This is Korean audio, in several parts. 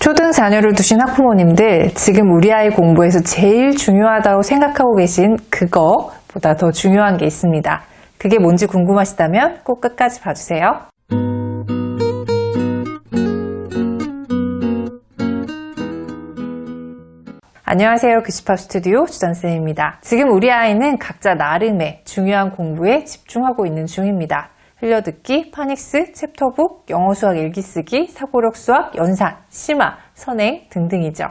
초등 자녀를 두신 학부모님들, 지금 우리 아이 공부에서 제일 중요하다고 생각하고 계신 그거보다 더 중요한 게 있습니다. 그게 뭔지 궁금하시다면 꼭 끝까지 봐주세요. 안녕하세요. 교집합 스튜디오 주전쌤입니다. 지금 우리 아이는 각자 나름의 중요한 공부에 집중하고 있는 중입니다. 흘려듣기, 파닉스, 챕터북, 영어 수학 일기쓰기, 사고력 수학, 연산, 심화, 선행 등등이죠.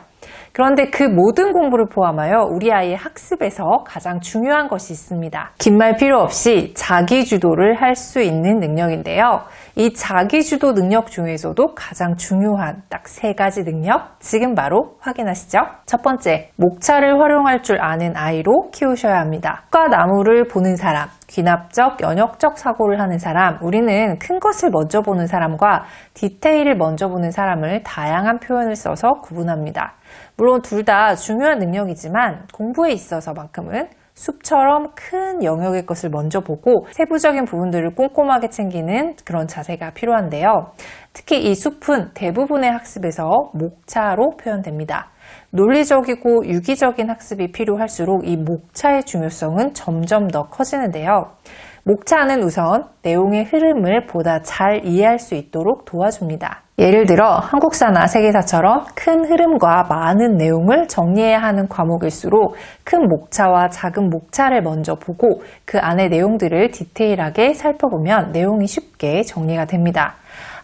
그런데 그 모든 공부를 포함하여 우리 아이의 학습에서 가장 중요한 것이 있습니다. 긴 말 필요 없이 자기주도를 할 수 있는 능력인데요. 이 자기주도 능력 중에서도 가장 중요한 딱 3가지 능력, 지금 바로 확인하시죠. 첫 번째, 목차를 활용할 줄 아는 아이로 키우셔야 합니다. 과 나무를 보는 사람, 귀납적, 연역적 사고를 하는 사람, 우리는 큰 것을 먼저 보는 사람과 디테일을 먼저 보는 사람을 다양한 표현을 써서 구분합니다. 물론 둘 다 중요한 능력이지만 공부에 있어서만큼은 숲처럼 큰 영역의 것을 먼저 보고 세부적인 부분들을 꼼꼼하게 챙기는 그런 자세가 필요한데요. 특히 이 숲은 대부분의 학습에서 목차로 표현됩니다. 논리적이고 유기적인 학습이 필요할수록 이 목차의 중요성은 점점 더 커지는데요. 목차는 우선 내용의 흐름을 보다 잘 이해할 수 있도록 도와줍니다. 예를 들어 한국사나 세계사처럼 큰 흐름과 많은 내용을 정리해야 하는 과목일수록 큰 목차와 작은 목차를 먼저 보고 그 안의 내용들을 디테일하게 살펴보면 내용이 쉽게 정리가 됩니다.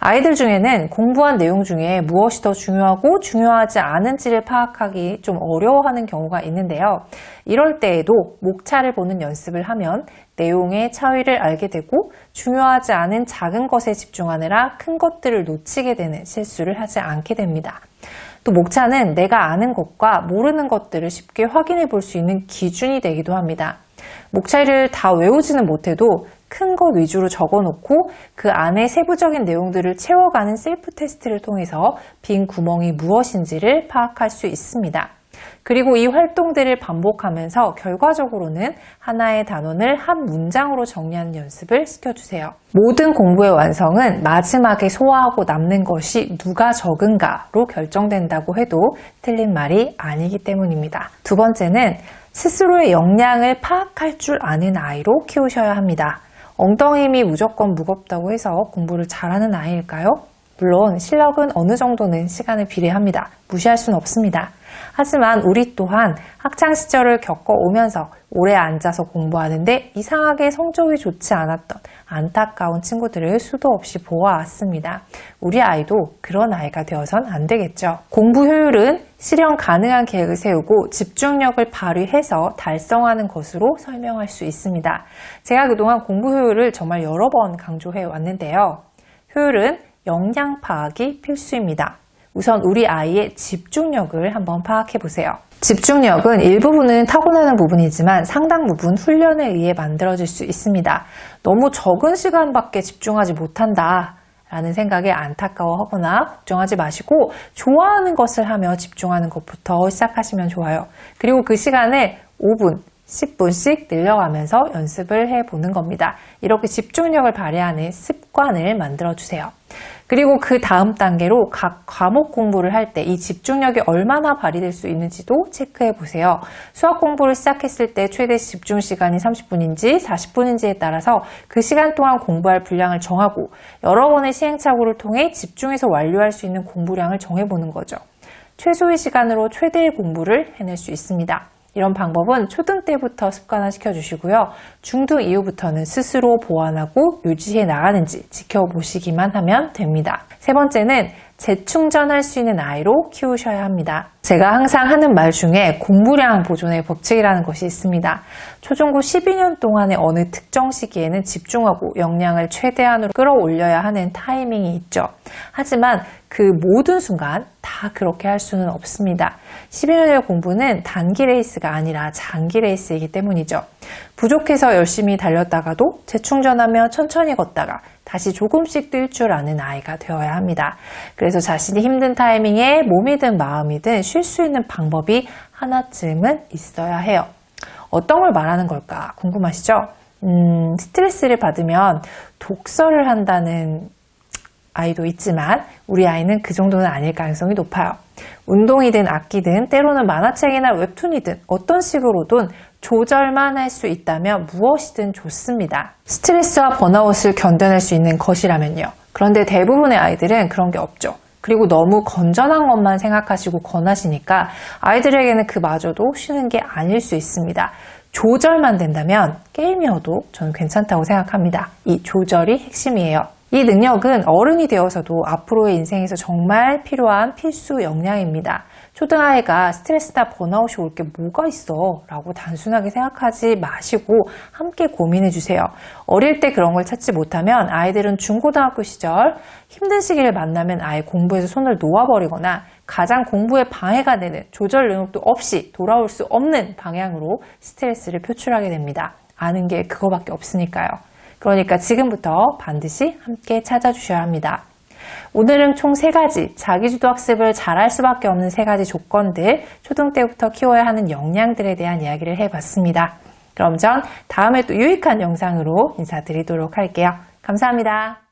아이들 중에는 공부한 내용 중에 무엇이 더 중요하고 중요하지 않은지를 파악하기 좀 어려워하는 경우가 있는데요. 이럴 때에도 목차를 보는 연습을 하면 내용의 차이를 알게 되고 중요하지 않은 작은 것에 집중하느라 큰 것들을 놓치게 되는 실수를 하지 않게 됩니다. 또 목차는 내가 아는 것과 모르는 것들을 쉽게 확인해 볼 수 있는 기준이 되기도 합니다. 목차를 다 외우지는 못해도 큰 것 위주로 적어놓고 그 안에 세부적인 내용들을 채워가는 셀프 테스트를 통해서 빈 구멍이 무엇인지를 파악할 수 있습니다. 그리고 이 활동들을 반복하면서 결과적으로는 하나의 단원을 한 문장으로 정리하는 연습을 시켜주세요. 모든 공부의 완성은 마지막에 소화하고 남는 것이 누가 적은가로 결정된다고 해도 틀린 말이 아니기 때문입니다. 두 번째는 스스로의 역량을 파악할 줄 아는 아이로 키우셔야 합니다. 엉덩이 힘이 무조건 무겁다고 해서 공부를 잘하는 아이일까요? 물론 실력은 어느 정도는 시간을 비례합니다. 무시할 수는 없습니다. 하지만 우리 또한 학창시절을 겪어오면서 오래 앉아서 공부하는데 이상하게 성적이 좋지 않았던 안타까운 친구들을 수도 없이 보아왔습니다. 우리 아이도 그런 아이가 되어선 안 되겠죠. 공부 효율은 실현 가능한 계획을 세우고 집중력을 발휘해서 달성하는 것으로 설명할 수 있습니다. 제가 그동안 공부 효율을 정말 여러 번 강조해 왔는데요. 효율은 역량 파악이 필수입니다. 우선 우리 아이의 집중력을 한번 파악해 보세요. 집중력은 일부분은 타고나는 부분이지만 상당 부분 훈련에 의해 만들어질 수 있습니다. 너무 적은 시간밖에 집중하지 못한다 라는 생각에 안타까워하거나 걱정하지 마시고 좋아하는 것을 하며 집중하는 것부터 시작하시면 좋아요. 그리고 그 시간을 5분, 10분씩 늘려가면서 연습을 해보는 겁니다. 이렇게 집중력을 발휘하는 습관을 만들어주세요. 그리고 그 다음 단계로 각 과목 공부를 할 때 이 집중력이 얼마나 발휘될 수 있는지도 체크해 보세요. 수학 공부를 시작했을 때 최대 집중 시간이 30분인지 40분인지에 따라서 그 시간 동안 공부할 분량을 정하고 여러 번의 시행착오를 통해 집중해서 완료할 수 있는 공부량을 정해보는 거죠. 최소의 시간으로 최대의 공부를 해낼 수 있습니다. 이런 방법은 초등 때부터 습관화시켜 주시고요. 중등 이후부터는 스스로 보완하고 유지해 나가는지 지켜보시기만 하면 됩니다. 세 번째는 재충전할 수 있는 아이로 키우셔야 합니다. 제가 항상 하는 말 중에 공부량 보존의 법칙이라는 것이 있습니다. 초중고 12년 동안의 어느 특정 시기에는 집중하고 역량을 최대한으로 끌어올려야 하는 타이밍이 있죠. 하지만 그 모든 순간 다 그렇게 할 수는 없습니다. 12년의 공부는 단기 레이스가 아니라 장기 레이스이기 때문이죠. 부족해서 열심히 달렸다가도 재충전하며 천천히 걷다가 다시 조금씩 뛸 줄 아는 아이가 되어야 합니다. 그래서 자신이 힘든 타이밍에 몸이든 마음이든 쉴 수 있는 방법이 하나쯤은 있어야 해요. 어떤 걸 말하는 걸까 궁금하시죠? 스트레스를 받으면 독서를 한다는 아이도 있지만 우리 아이는 그 정도는 아닐 가능성이 높아요. 운동이든 악기든 때로는 만화책이나 웹툰이든 어떤 식으로든 조절만 할 수 있다면 무엇이든 좋습니다. 스트레스와 번아웃을 견뎌낼 수 있는 것이라면요. 그런데 대부분의 아이들은 그런 게 없죠. 그리고 너무 건전한 것만 생각하시고 권하시니까 아이들에게는 그마저도 쉬는 게 아닐 수 있습니다. 조절만 된다면 게임이어도 저는 괜찮다고 생각합니다. 이 조절이 핵심이에요. 이 능력은 어른이 되어서도 앞으로의 인생에서 정말 필요한 필수 역량입니다. 초등아이가 스트레스나 번아웃이 올 게 뭐가 있어? 라고 단순하게 생각하지 마시고 함께 고민해 주세요. 어릴 때 그런 걸 찾지 못하면 아이들은 중고등학교 시절 힘든 시기를 만나면 아예 공부에서 손을 놓아버리거나 가장 공부에 방해가 되는 조절 능력도 없이 돌아올 수 없는 방향으로 스트레스를 표출하게 됩니다. 아는 게 그거밖에 없으니까요. 그러니까 지금부터 반드시 함께 찾아주셔야 합니다. 오늘은 총 3가지 자기주도 학습을 잘할 수밖에 없는 3가지 조건들, 초등 때부터 키워야 하는 역량들에 대한 이야기를 해봤습니다. 그럼 전 다음에 또 유익한 영상으로 인사드리도록 할게요. 감사합니다.